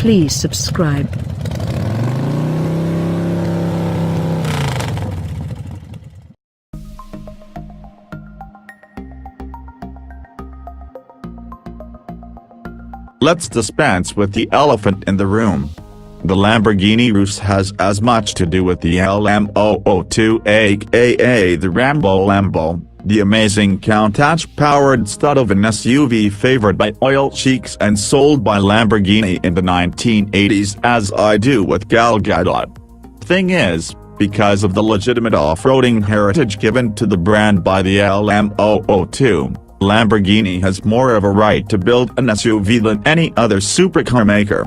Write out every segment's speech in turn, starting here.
Please subscribe. Let's dispense with the elephant in the room. The Lamborghini Urus has as much to do with the LMO02 aka the Rambo Lambo, the amazing Countach-powered stud of an SUV favored by oil sheiks and sold by Lamborghini in the 1980s as I do with Gal Gadot. Thing is, because of the legitimate off-roading heritage given to the brand by the LMO02, Lamborghini has more of a right to build an SUV than any other supercar maker.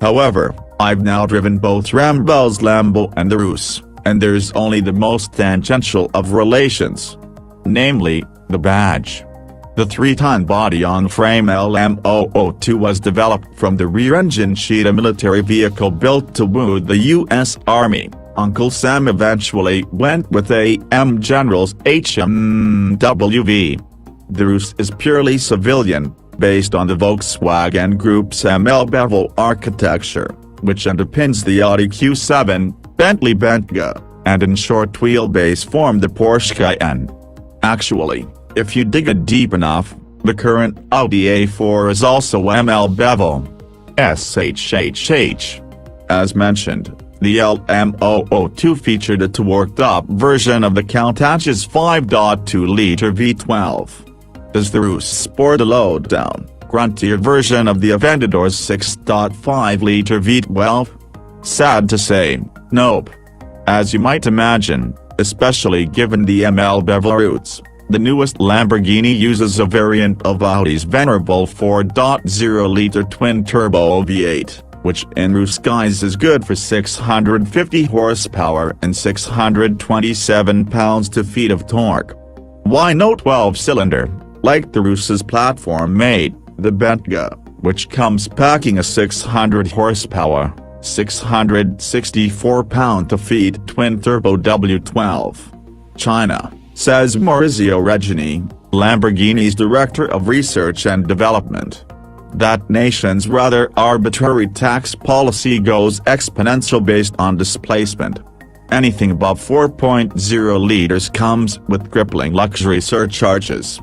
However, I've now driven both Rambo's Lambo and the Urus, and there's only the most tangential of relations. Namely, the badge. The 3-ton body-on-frame LMO02 was developed from the rear-engine sheet, a military vehicle built to woo the U.S. Army. Uncle Sam eventually went with AM General's HMWV. The Urus is purely civilian, based on the Volkswagen Group's ML bevel architecture, which underpins the Audi Q7, Bentley Bentayga, and in short wheelbase form the Porsche Cayenne. Actually, if you dig it deep enough, the current Audi A4 is also ML bevel. SHHH. As mentioned, the LMO02 featured a torqued-up version of the Countach's 5.2-liter V12. Does the Urus sport a low-down, gruntier version of the Aventador's 6.5-liter V12? Sad to say, nope. As you might imagine, especially given the ML bevel roots, the newest Lamborghini uses a variant of Audi's venerable 4.0-liter twin-turbo V8, which in Urus skies is good for 650 horsepower and 627 pounds-feet of torque. Why no 12-cylinder? Like the Urus's platform mate, the Bentayga, which comes packing a 600 horsepower, 664 pound-feet twin-turbo W12. China, says Maurizio Reggiani, Lamborghini's director of research and development. That nation's rather arbitrary tax policy goes exponential based on displacement. Anything above 4.0 liters comes with crippling luxury surcharges.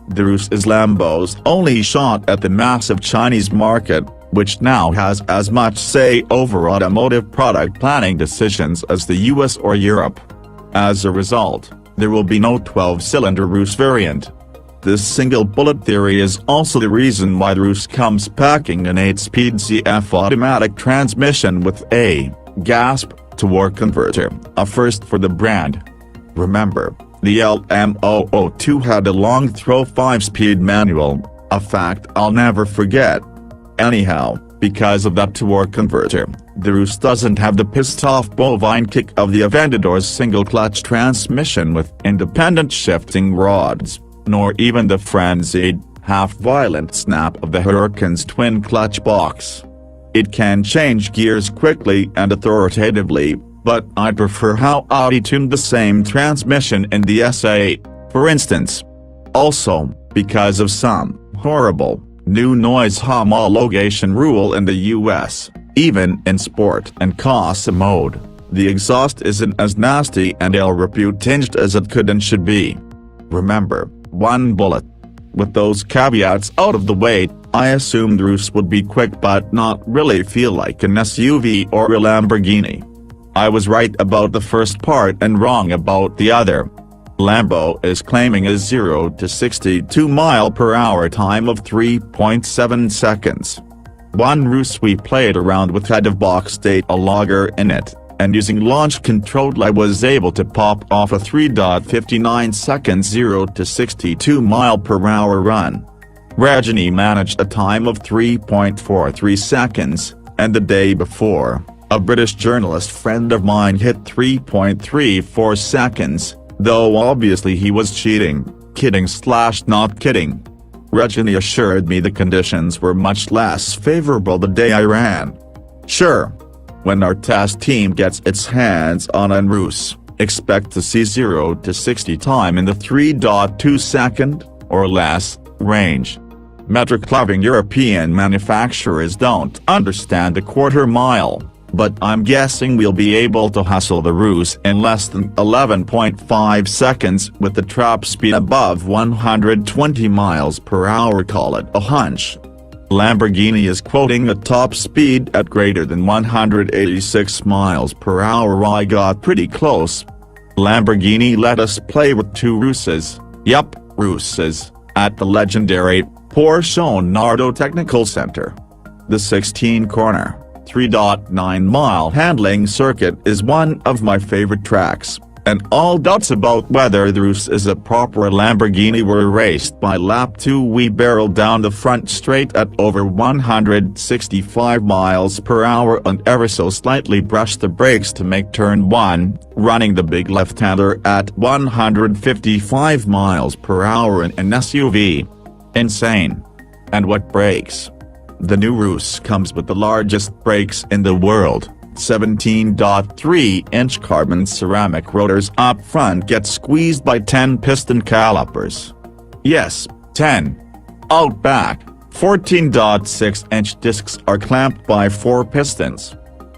The Urus is Lambo's only shot at the massive Chinese market, which now has as much say over automotive product planning decisions as the US or Europe. As a result, there will be no 12-cylinder Urus variant. This single bullet theory is also the reason why the Urus comes packing an 8-speed CF automatic transmission with a gasp torque converter, a first for the brand. Remember, the LMO02 had a long-throw 5-speed manual, a fact I'll never forget. Anyhow, because of that torque converter, the Urus doesn't have the pissed-off bovine kick of the Aventador's single-clutch transmission with independent shifting rods, nor even the frenzied, half-violent snap of the Huracan's twin-clutch box. It can change gears quickly and authoritatively, but I prefer how Audi tuned the same transmission in the SA8, for instance. Also, because of some horrible, new noise homologation rule in the US, even in Sport and Corsa mode, the exhaust isn't as nasty and ill-repute-tinged as it could and should be. Remember, one bullet. With those caveats out of the way, I assumed the Urus would be quick but not really feel like an SUV or a Lamborghini. I was right about the first part and wrong about the other. Lambo is claiming a 0 to 62 mph time of 3.7 seconds. One Urus we played around with had a box data logger in it, and using launch control I was able to pop off a 3.59 seconds 0 to 62 mph run. Reggiani managed a time of 3.43 seconds, and the day before, a British journalist friend of mine hit 3.34 seconds, though obviously he was cheating, kidding/not kidding. Reggiani assured me the conditions were much less favorable the day I ran. Sure. When our test team gets its hands on an Urus, expect to see 0 to 60 time in the 3.2 second, or less, range. Metric-loving European manufacturers don't understand the quarter mile, but I'm guessing we'll be able to hustle the Urus in less than 11.5 seconds with the top speed above 120 miles per hour. Call it a hunch. Lamborghini is quoting a top speed at greater than 186 miles per hour. I got pretty close. Lamborghini let us play with two Uruses, yup, Uruses, at the legendary Porsche Nardo Technical Center. The 16-corner, 3.9-mile handling circuit is one of my favorite tracks, and all doubts about whether the Urus is a proper Lamborghini were erased by lap 2. We barreled down the front straight at over 165 miles per hour and ever so slightly brushed the brakes to make turn 1, running the big left-hander at 155 miles per hour in an SUV. Insane. And what brakes? The new Urus comes with the largest brakes in the world. 17.3-inch carbon ceramic rotors up front get squeezed by 10 piston calipers. Yes, 10. Out back, 14.6-inch discs are clamped by 4 pistons.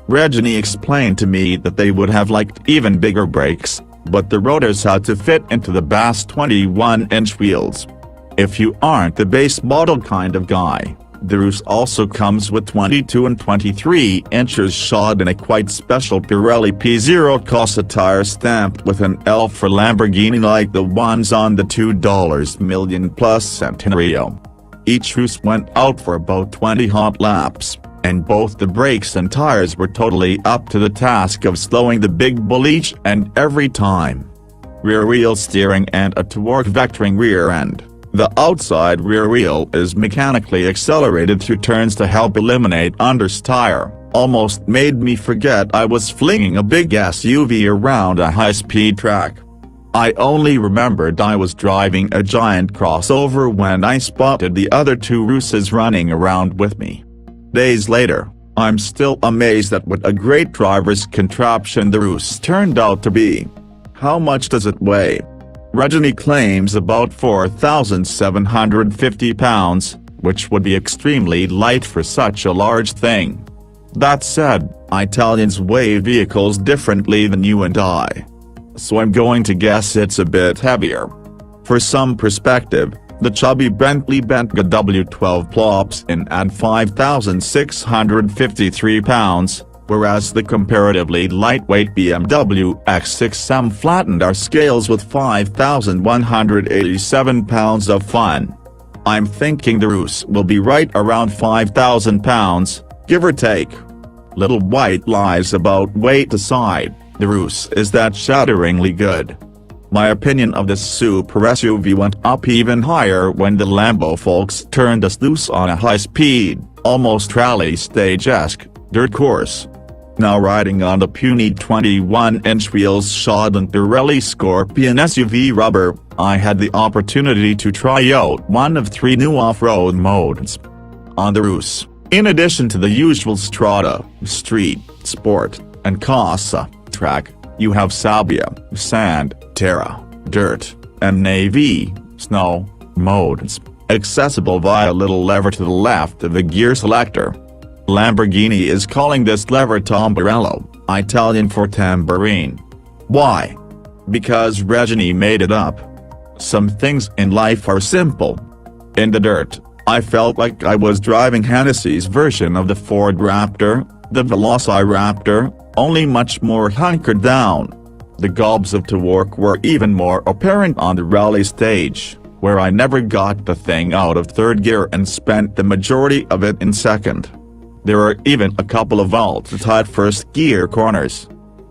Reggiani explained to me that they would have liked even bigger brakes, but the rotors had to fit into the Bass 21-inch wheels. If you aren't the base model kind of guy, the Urus also comes with 22 and 23 inches shod in a quite special Pirelli P0 Corsa tire stamped with an L for Lamborghini like the ones on the $2 million plus Centenario. Each Urus went out for about 20 hot laps, and both the brakes and tires were totally up to the task of slowing the big bull each and every time. Rear wheel steering and a torque vectoring rear end. The outside rear wheel is mechanically accelerated through turns to help eliminate understeer. Almost made me forget I was flinging a big SUV around a high-speed track. I only remembered I was driving a giant crossover when I spotted the other two Uruses running around with me. Days later, I'm still amazed at what a great driver's contraption the Urus turned out to be. How much does it weigh? Reggiani claims about 4,750 pounds, which would be extremely light for such a large thing. That said, Italians weigh vehicles differently than you and I. So I'm going to guess it's a bit heavier. For some perspective, the chubby Bentley Bentayga W12 plops in at 5,653 pounds, whereas the comparatively lightweight BMW X6M flattened our scales with 5,187 pounds of fun. I'm thinking the Urus will be right around 5,000 pounds, give or take. Little white lies about weight aside, the Urus is that shatteringly good. My opinion of this super SUV went up even higher when the Lambo folks turned us loose on a high-speed, almost rally stage-esque, dirt course. Now riding on the puny 21-inch wheels shod in Pirelli Scorpion SUV rubber, I had the opportunity to try out one of 3 new off-road modes. On the Urus, in addition to the usual Strada, Street, Sport, and Corsa track, you have Sabbia, Sand, Terra, Dirt, and Navy, Snow, modes, accessible via a little lever to the left of the gear selector. Lamborghini is calling this lever tamburello, Italian for tambourine. Why? Because Reggiani made it up. Some things in life are simple. In the dirt, I felt like I was driving Hennessy's version of the Ford Raptor, the Velociraptor, only much more hunkered down. The gobs of torque were even more apparent on the rally stage, where I never got the thing out of third gear and spent the majority of it in second. There are even a couple of ultra-tight first-gear corners.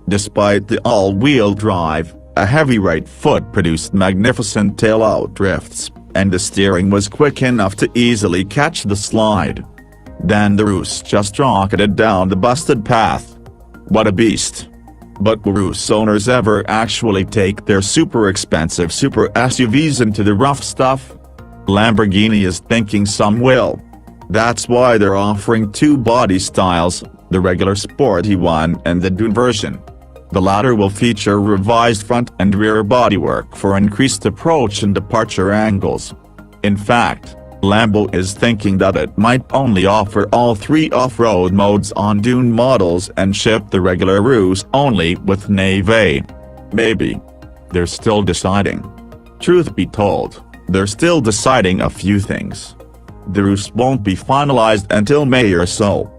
Despite the all-wheel drive, a heavy right foot produced magnificent tail-out drifts, and the steering was quick enough to easily catch the slide. Then the Urus just rocketed down the busted path. What a beast. But will Urus owners ever actually take their super expensive super SUVs into the rough stuff? Lamborghini is thinking some will. That's why they're offering 2 body styles, the regular sporty one and the Dune version. The latter will feature revised front and rear bodywork for increased approach and departure angles. In fact, Lambo is thinking that it might only offer all 3 off-road modes on dune models and ship the regular Urus only with Nave. Maybe. They're still deciding. Truth be told, they're still deciding a few things. The Urus won't be finalized until May or so.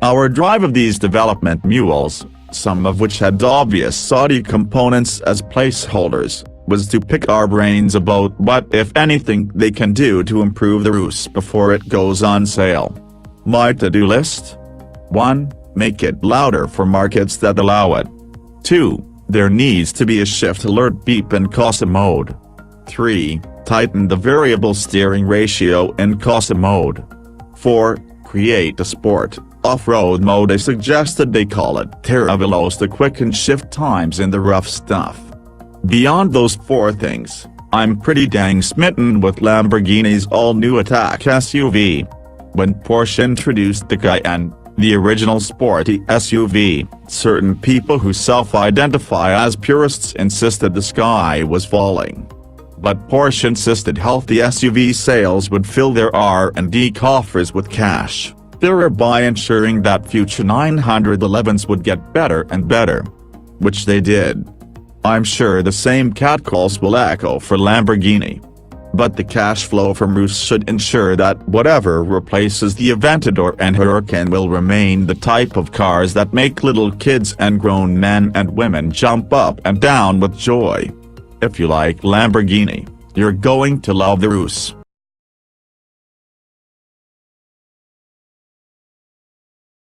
Our drive of these development mules, some of which had obvious Saudi components as placeholders, was to pick our brains about what, if anything, they can do to improve the Urus before it goes on sale. My to-do list? 1. Make it louder for markets that allow it. 2. There needs to be a shift alert beep in Corsa mode. 3. Tighten the variable steering ratio in Corsa mode. 4. Create a sport, off-road mode. I suggested they call it Terra Veloz to quicken shift times in the rough stuff. Beyond those 4 things, I'm pretty dang smitten with Lamborghini's all-new Attack SUV. When Porsche introduced the Cayenne, the original sporty SUV, certain people who self-identify as purists insisted the sky was falling. But Porsche insisted healthy SUV sales would fill their R&D coffers with cash, thereby ensuring that future 911s would get better and better. Which they did. I'm sure the same catcalls will echo for Lamborghini. But the cash flow from Urus should ensure that whatever replaces the Aventador and Huracán will remain the type of cars that make little kids and grown men and women jump up and down with joy. If you like Lamborghini, you're going to love the Urus.